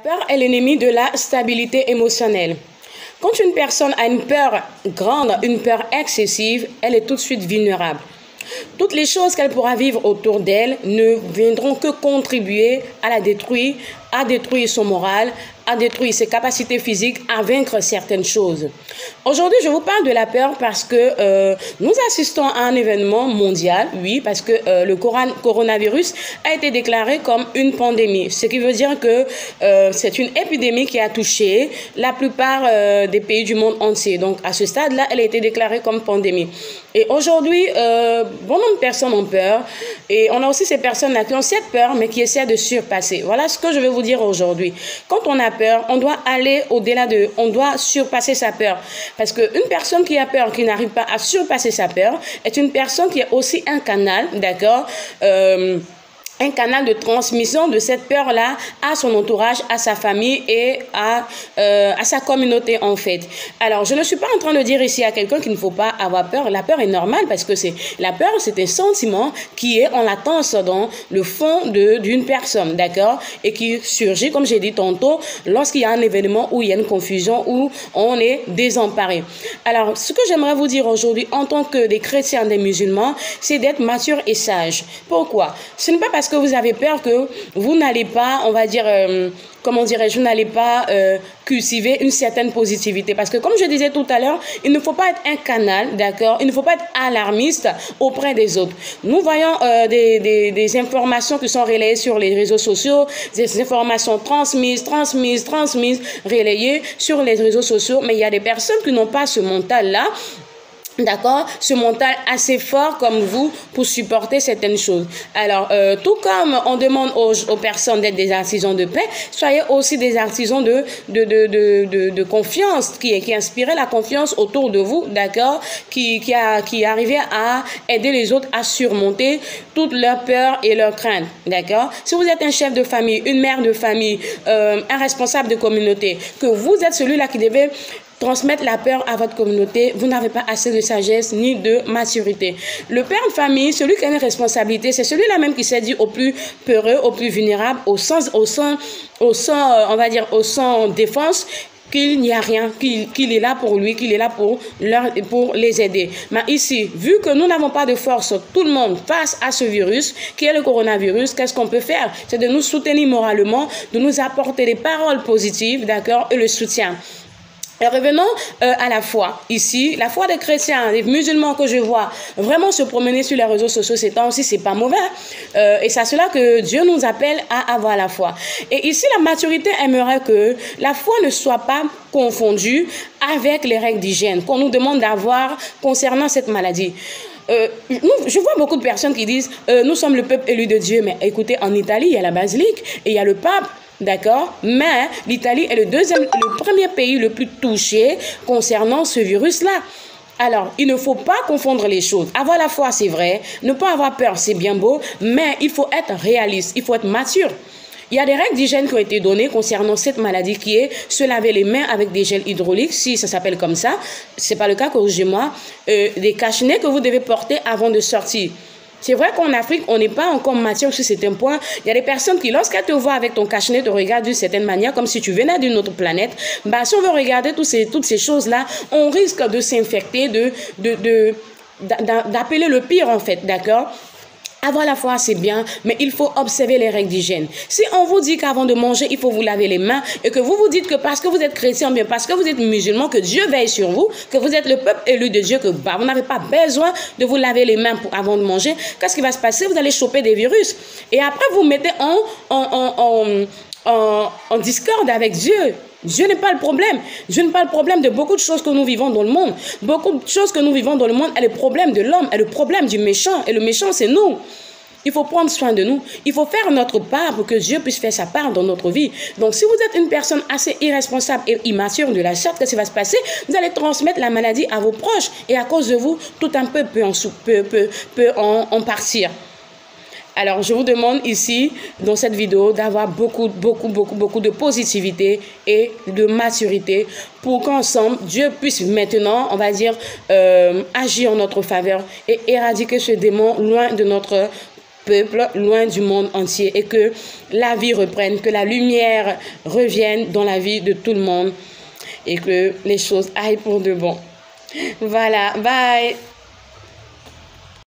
Peur est l'ennemi de la stabilité émotionnelle. Quand une personne a une peur grande, une peur excessive, elle est tout de suite vulnérable. Toutes les choses qu'elle pourra vivre autour d'elle ne viendront que contribuer à détruire son moral, à détruire ses capacités physiques, à vaincre certaines choses. Aujourd'hui, je vous parle de la peur parce que nous assistons à un événement mondial, oui, parce que le coronavirus a été déclaré comme une pandémie, ce qui veut dire que c'est une épidémie qui a touché la plupart des pays du monde entier. Donc, à ce stade-là, elle a été déclarée comme pandémie. Et aujourd'hui, bon nombre de personnes ont peur et on a aussi ces personnes-là qui ont cette peur mais qui essaient de surpasser. Voilà ce que je vais vous dire aujourd'hui. Quand on a peur, on doit aller au-delà on doit surpasser sa peur. Parce qu'une personne qui a peur, qui n'arrive pas à surpasser sa peur, est une personne qui est aussi un canal, d'accord, un canal de transmission de cette peur-là à son entourage, à sa famille et à sa communauté en fait. Alors, je ne suis pas en train de dire ici à quelqu'un qu'il ne faut pas avoir peur. La peur est normale parce que la peur, c'est un sentiment qui est en latence dans le fond d'une personne, d'accord? Et qui surgit, comme j'ai dit tantôt, lorsqu'il y a un événement où il y a une confusion, où on est désemparé. Alors, ce que j'aimerais vous dire aujourd'hui en tant que des chrétiens, des musulmans, c'est d'être mature et sage. Pourquoi? Ce n'est pas parce que vous avez peur que vous n'allez pas, on va dire, comment dirais-je, vous n'allez pas cultiver une certaine positivité. Parce que comme je disais tout à l'heure, il ne faut pas être un canal, d'accord? Il ne faut pas être alarmiste auprès des autres. Nous voyons des informations qui sont relayées sur les réseaux sociaux, des informations transmises, relayées sur les réseaux sociaux, mais il y a des personnes qui n'ont pas ce mental-là. D'accord, ce mental assez fort comme vous pour supporter certaines choses. Alors, tout comme on demande aux personnes d'être des artisans de paix, soyez aussi des artisans de confiance, qui inspirent la confiance autour de vous, d'accord, qui arrivent à aider les autres à surmonter toutes leurs peurs et leurs craintes, d'accord. Si vous êtes un chef de famille, une mère de famille, un responsable de communauté, que vous êtes celui-là qui devait transmettre la peur à votre communauté, vous n'avez pas assez de sagesse ni de maturité. Le père de famille, celui qui a une responsabilité, c'est celui-là même qui s'est dit au plus peureux, au plus vulnérable, au sans défense, qu'il n'y a rien, qu'il est là pour lui, qu'il est là pour les aider. Mais ici, vu que nous n'avons pas de force, tout le monde, face à ce virus, qui est le coronavirus, qu'est-ce qu'on peut faire? C'est de nous soutenir moralement, de nous apporter des paroles positives, d'accord, et le soutien. Et revenons à la foi. Ici, la foi des chrétiens, des musulmans que je vois vraiment se promener sur les réseaux sociaux ces temps-ci, c'est pas mauvais. Et c'est à cela que Dieu nous appelle à avoir la foi. Et ici, la maturité aimerait que la foi ne soit pas confondue avec les règles d'hygiène qu'on nous demande d'avoir concernant cette maladie. Je vois beaucoup de personnes qui disent nous sommes le peuple élu de Dieu. Mais écoutez, en Italie, il y a la basilique et il y a le pape. D'accord? Mais l'Italie est le premier pays le plus touché concernant ce virus-là. Alors, il ne faut pas confondre les choses. Avoir la foi, c'est vrai. Ne pas avoir peur, c'est bien beau. Mais il faut être réaliste. Il faut être mature. Il y a des règles d'hygiène qui ont été données concernant cette maladie qui est se laver les mains avec des gels hydrauliques, si ça s'appelle comme ça. Ce n'est pas le cas, corrigez-moi. Des cache-nez que vous devez porter avant de sortir. C'est vrai qu'en Afrique, on n'est pas encore mature sur certains points. Il y a des personnes qui, lorsqu'elles te voient avec ton cache-nez, te regardent d'une certaine manière, comme si tu venais d'une autre planète. Bah, si on veut regarder toutes ces choses-là, on risque de s'infecter, d'appeler le pire, en fait, d'accord? Avoir la foi, c'est bien, mais il faut observer les règles d'hygiène. Si on vous dit qu'avant de manger, il faut vous laver les mains et que vous vous dites que parce que vous êtes chrétien, bien parce que vous êtes musulman, que Dieu veille sur vous, que vous êtes le peuple élu de Dieu, que vous n'avez pas besoin de vous laver les mains avant de manger, qu'est-ce qui va se passer? Vous allez choper des virus. Et après, vous mettez en discorde avec Dieu. Dieu n'est pas le problème. Dieu n'est pas le problème de beaucoup de choses que nous vivons dans le monde. Beaucoup de choses que nous vivons dans le monde est le problème de l'homme, est le problème du méchant. Et le méchant, c'est nous. Il faut prendre soin de nous. Il faut faire notre part pour que Dieu puisse faire sa part dans notre vie. Donc, si vous êtes une personne assez irresponsable et immature de la sorte, qu'est-ce qui va se passer? Vous allez transmettre la maladie à vos proches. Et à cause de vous, tout un peu peut en partir. Alors, je vous demande ici, dans cette vidéo, d'avoir beaucoup de positivité et de maturité pour qu'ensemble, Dieu puisse maintenant, on va dire, agir en notre faveur et éradiquer ce démon loin de notre peuple, loin du monde entier, et que la vie reprenne, que la lumière revienne dans la vie de tout le monde et que les choses aillent pour de bon. Voilà, bye!